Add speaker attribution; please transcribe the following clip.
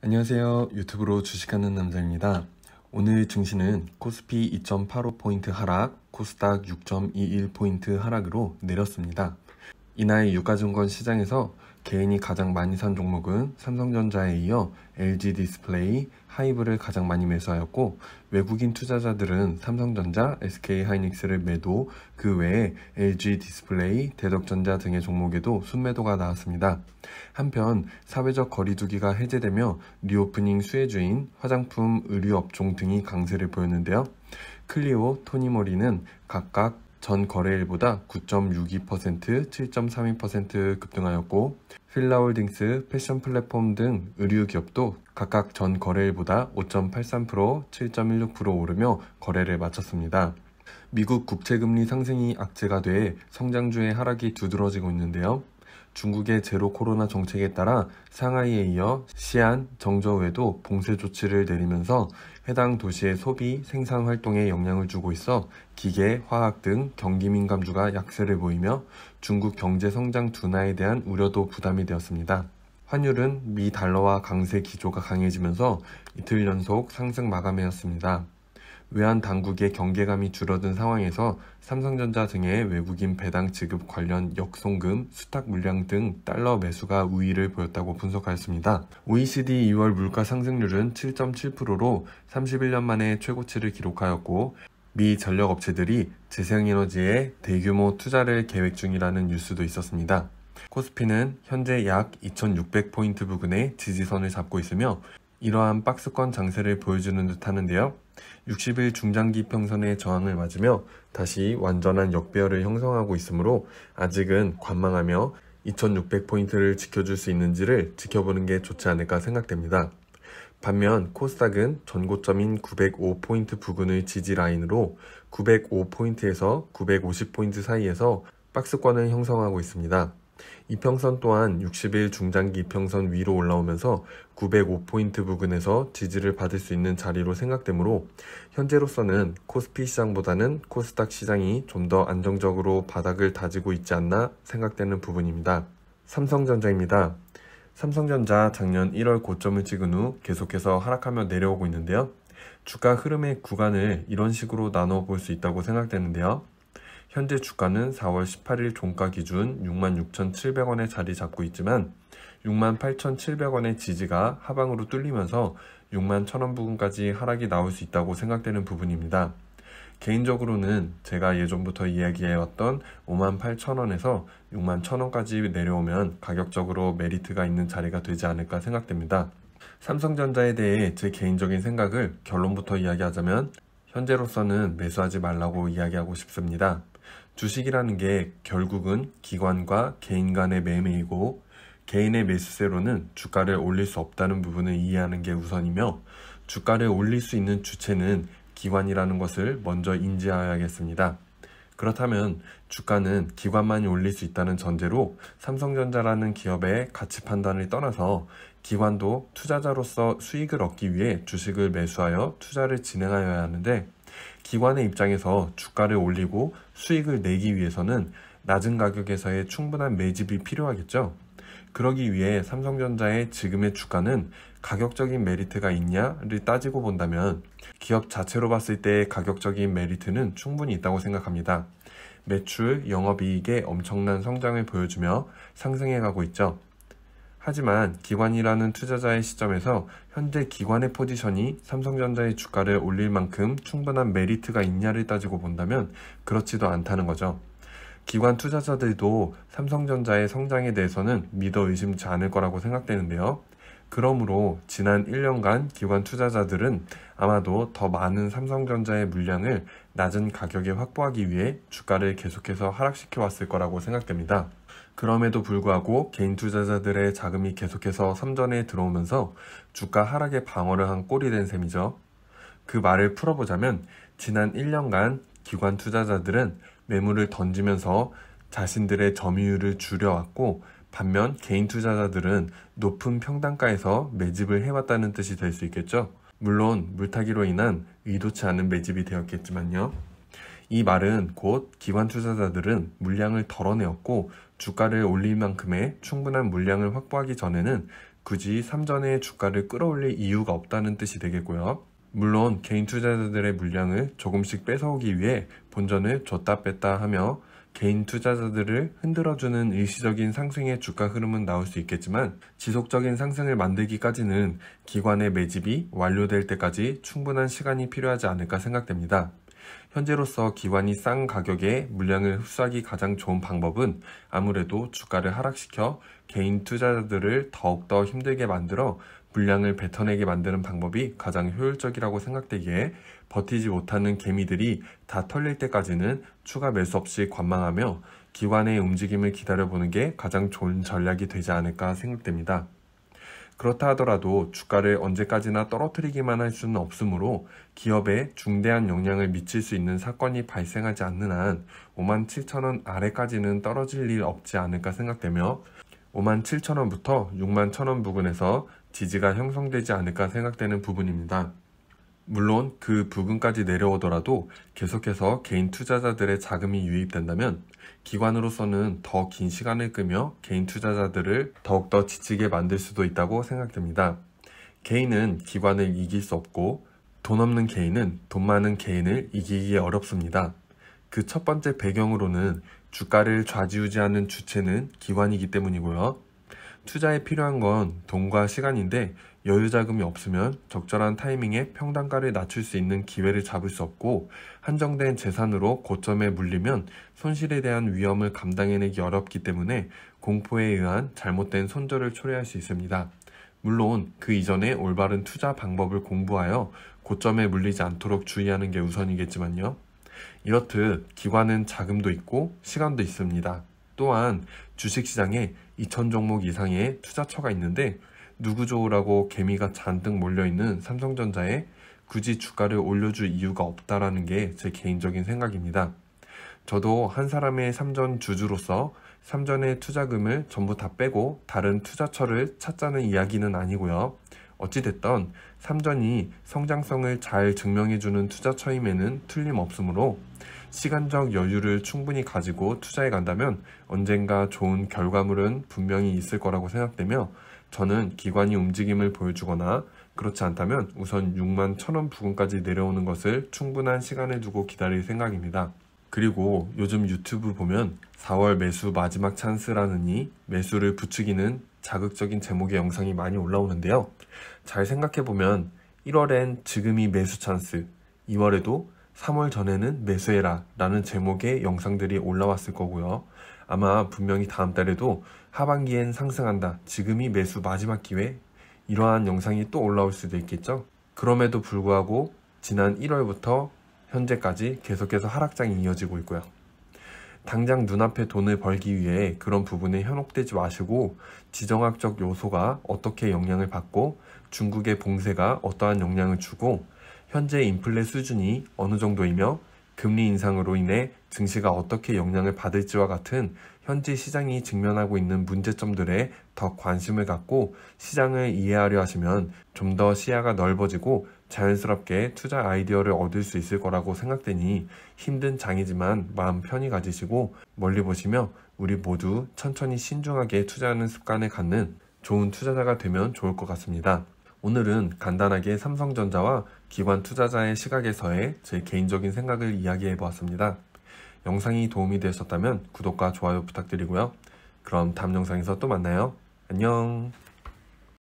Speaker 1: 안녕하세요. 유튜브로 주식하는 남자입니다. 오늘 증시는 코스피 2.85포인트 하락, 코스닥 6.21포인트 하락으로 내렸습니다. 이날 유가증권 시장에서 개인이 가장 많이 산 종목은 삼성전자에 이어 LG디스플레이, 하이브를 가장 많이 매수하였고, 외국인 투자자들은 삼성전자, SK하이닉스를 매도, 그 외에 LG디스플레이, 대덕전자 등의 종목에도 순매도가 나왔습니다. 한편 사회적 거리두기가 해제되며 리오프닝 수혜주인 화장품, 의류업종 등이 강세를 보였는데요. 클리오, 토니모리는 각각 전 거래일보다 9.62%, 7.32% 급등하였고, 필라홀딩스, 패션 플랫폼 등 의류 기업도 각각 전 거래일보다 5.83%, 7.16% 오르며 거래를 마쳤습니다. 미국 국채금리 상승이 악재가 돼 성장주의 하락이 두드러지고 있는데요. 중국의 제로 코로나 정책에 따라 상하이에 이어 시안, 정저우에도 봉쇄 조치를 내리면서 해당 도시의 소비, 생산 활동에 영향을 주고 있어 기계, 화학 등 경기 민감주가 약세를 보이며 중국 경제 성장 둔화에 대한 우려도 부담이 되었습니다. 환율은 미 달러와 강세 기조가 강해지면서 이틀 연속 상승 마감하였습니다. 외환 당국의 경계감이 줄어든 상황에서 삼성전자 등의 외국인 배당 지급 관련 역송금, 수탁 물량 등 달러 매수가 우위를 보였다고 분석하였습니다. OECD 2월 물가 상승률은 7.7%로 31년 만에 최고치를 기록하였고, 미 전력업체들이 재생에너지에 대규모 투자를 계획 중이라는 뉴스도 있었습니다. 코스피는 현재 약 2600포인트 부근의 지지선을 잡고 있으며 이러한 박스권 장세를 보여주는 듯 하는데요. 60일 중장기 평선의 저항을 맞으며 다시 완전한 역배열을 형성하고 있으므로 아직은 관망하며 2600포인트를 지켜줄 수 있는지를 지켜보는 게 좋지 않을까 생각됩니다. 반면 코스닥은 전고점인 905포인트 부근의 지지 라인으로 905포인트에서 950포인트 사이에서 박스권을 형성하고 있습니다. 이평선 또한 60일 중장기 이평선 위로 올라오면서 905포인트 부근에서 지지를 받을 수 있는 자리로 생각되므로 현재로서는 코스피 시장보다는 코스닥 시장이 좀 더 안정적으로 바닥을 다지고 있지 않나 생각되는 부분입니다. 삼성전자입니다. 삼성전자 작년 1월 고점을 찍은 후 계속해서 하락하며 내려오고 있는데요. 주가 흐름의 구간을 이런 식으로 나눠 볼 수 있다고 생각되는데요. 현재 주가는 4월 18일 종가 기준 66,700원에 자리 잡고 있지만 68,700원의 지지가 하방으로 뚫리면서 61,000원 부근까지 하락이 나올 수 있다고 생각되는 부분입니다. 개인적으로는 제가 예전부터 이야기해왔던 58,000원에서 61,000원까지 내려오면 가격적으로 메리트가 있는 자리가 되지 않을까 생각됩니다. 삼성전자에 대해 제 개인적인 생각을 결론부터 이야기하자면 현재로서는 매수하지 말라고 이야기하고 싶습니다. 주식이라는 게 결국은 기관과 개인 간의 매매이고 개인의 매수세로는 주가를 올릴 수 없다는 부분을 이해하는 게 우선이며 주가를 올릴 수 있는 주체는 기관이라는 것을 먼저 인지해야겠습니다. 그렇다면 주가는 기관만이 올릴 수 있다는 전제로 삼성전자라는 기업의 가치 판단을 떠나서 기관도 투자자로서 수익을 얻기 위해 주식을 매수하여 투자를 진행하여야 하는데 기관의 입장에서 주가를 올리고 수익을 내기 위해서는 낮은 가격에서의 충분한 매집이 필요하겠죠. 그러기 위해 삼성전자의 지금의 주가는 가격적인 메리트가 있냐를 따지고 본다면 기업 자체로 봤을 때의 가격적인 메리트는 충분히 있다고 생각합니다. 매출, 영업이익의 엄청난 성장을 보여주며 상승해 가고 있죠. 하지만 기관이라는 투자자의 시점에서 현재 기관의 포지션이 삼성전자의 주가를 올릴 만큼 충분한 메리트가 있냐를 따지고 본다면 그렇지도 않다는 거죠. 기관 투자자들도 삼성전자의 성장에 대해서는 믿어 의심치 않을 거라고 생각되는데요. 그러므로 지난 1년간 기관 투자자들은 아마도 더 많은 삼성전자의 물량을 낮은 가격에 확보하기 위해 주가를 계속해서 하락시켜 왔을 거라고 생각됩니다. 그럼에도 불구하고 개인 투자자들의 자금이 계속해서 선전에 들어오면서 주가 하락에 방어를 한 꼴이 된 셈이죠. 그 말을 풀어보자면 지난 1년간 기관 투자자들은 매물을 던지면서 자신들의 점유율을 줄여왔고 반면 개인 투자자들은 높은 평단가에서 매집을 해왔다는 뜻이 될 수 있겠죠. 물론 물타기로 인한 의도치 않은 매집이 되었겠지만요. 이 말은 곧 기관 투자자들은 물량을 덜어내었고 주가를 올릴 만큼의 충분한 물량을 확보하기 전에는 굳이 삼전의 주가를 끌어올릴 이유가 없다는 뜻이 되겠고요. 물론 개인 투자자들의 물량을 조금씩 뺏어오기 위해 본전을 줬다 뺐다 하며 개인 투자자들을 흔들어주는 일시적인 상승의 주가 흐름은 나올 수 있겠지만 지속적인 상승을 만들기까지는 기관의 매집이 완료될 때까지 충분한 시간이 필요하지 않을까 생각됩니다. 현재로서 기관이 싼 가격에 물량을 흡수하기 가장 좋은 방법은 아무래도 주가를 하락시켜 개인 투자자들을 더욱더 힘들게 만들어 물량을 뱉어내게 만드는 방법이 가장 효율적이라고 생각되기에 버티지 못하는 개미들이 다 털릴 때까지는 추가 매수 없이 관망하며 기관의 움직임을 기다려보는 게 가장 좋은 전략이 되지 않을까 생각됩니다. 그렇다 하더라도 주가를 언제까지나 떨어뜨리기만 할 수는 없으므로 기업에 중대한 영향을 미칠 수 있는 사건이 발생하지 않는 한 57,000원 아래까지는 떨어질 일 없지 않을까 생각되며 57,000원부터 61,000원 부근에서 지지가 형성되지 않을까 생각되는 부분입니다. 물론 그 부근까지 내려오더라도 계속해서 개인 투자자들의 자금이 유입된다면 기관으로서는 더 긴 시간을 끄며 개인 투자자들을 더욱더 지치게 만들 수도 있다고 생각됩니다. 개인은 기관을 이길 수 없고 돈 없는 개인은 돈 많은 개인을 이기기 어렵습니다. 그 첫 번째 배경으로는 주가를 좌지우지하는 주체는 기관이기 때문이고요. 투자에 필요한 건 돈과 시간인데 여유 자금이 없으면 적절한 타이밍에 평단가를 낮출 수 있는 기회를 잡을 수 없고 한정된 재산으로 고점에 물리면 손실에 대한 위험을 감당해내기 어렵기 때문에 공포에 의한 잘못된 손절을 초래할 수 있습니다. 물론 그 이전에 올바른 투자 방법을 공부하여 고점에 물리지 않도록 주의하는 게 우선이겠지만요. 이렇듯 기관은 자금도 있고 시간도 있습니다. 또한 주식시장에 2,000종목 이상의 투자처가 있는데 누구 좋으라고 개미가 잔뜩 몰려있는 삼성전자에 굳이 주가를 올려줄 이유가 없다라는 게 제 개인적인 생각입니다. 저도 한 사람의 삼전 주주로서 삼전의 투자금을 전부 다 빼고 다른 투자처를 찾자는 이야기는 아니고요. 어찌됐든 삼전이 성장성을 잘 증명해주는 투자처임에는 틀림없으므로 시간적 여유를 충분히 가지고 투자해 간다면 언젠가 좋은 결과물은 분명히 있을 거라고 생각되며 저는 기관이 움직임을 보여주거나 그렇지 않다면 우선 61,000원 부근까지 내려오는 것을 충분한 시간을 두고 기다릴 생각입니다. 그리고 요즘 유튜브 보면 4월 매수 마지막 찬스라느니 매수를 부추기는 자극적인 제목의 영상이 많이 올라오는데요. 잘 생각해보면 1월엔 지금이 매수 찬스, 2월에도 3월 전에는 매수해라 라는 제목의 영상들이 올라왔을 거고요. 아마 분명히 다음 달에도 하반기엔 상승한다, 지금이 매수 마지막 기회, 이러한 영상이 또 올라올 수도 있겠죠. 그럼에도 불구하고 지난 1월부터 현재까지 계속해서 하락장이 이어지고 있고요. 당장 눈앞에 돈을 벌기 위해 그런 부분에 현혹되지 마시고 지정학적 요소가 어떻게 영향을 받고 중국의 봉쇄가 어떠한 영향을 주고 현재 인플레 수준이 어느 정도이며 금리 인상으로 인해 증시가 어떻게 영향을 받을지와 같은 현재 시장이 직면하고 있는 문제점들에 더 관심을 갖고 시장을 이해하려 하시면 좀 더 시야가 넓어지고 자연스럽게 투자 아이디어를 얻을 수 있을 거라고 생각되니 힘든 장이지만 마음 편히 가지시고 멀리 보시며 우리 모두 천천히 신중하게 투자하는 습관을 갖는 좋은 투자자가 되면 좋을 것 같습니다. 오늘은 간단하게 삼성전자와 기관 투자자의 시각에서의 제 개인적인 생각을 이야기해 보았습니다. 영상이 도움이 되셨다면 구독과 좋아요 부탁드리고요. 그럼 다음 영상에서 또 만나요. 안녕.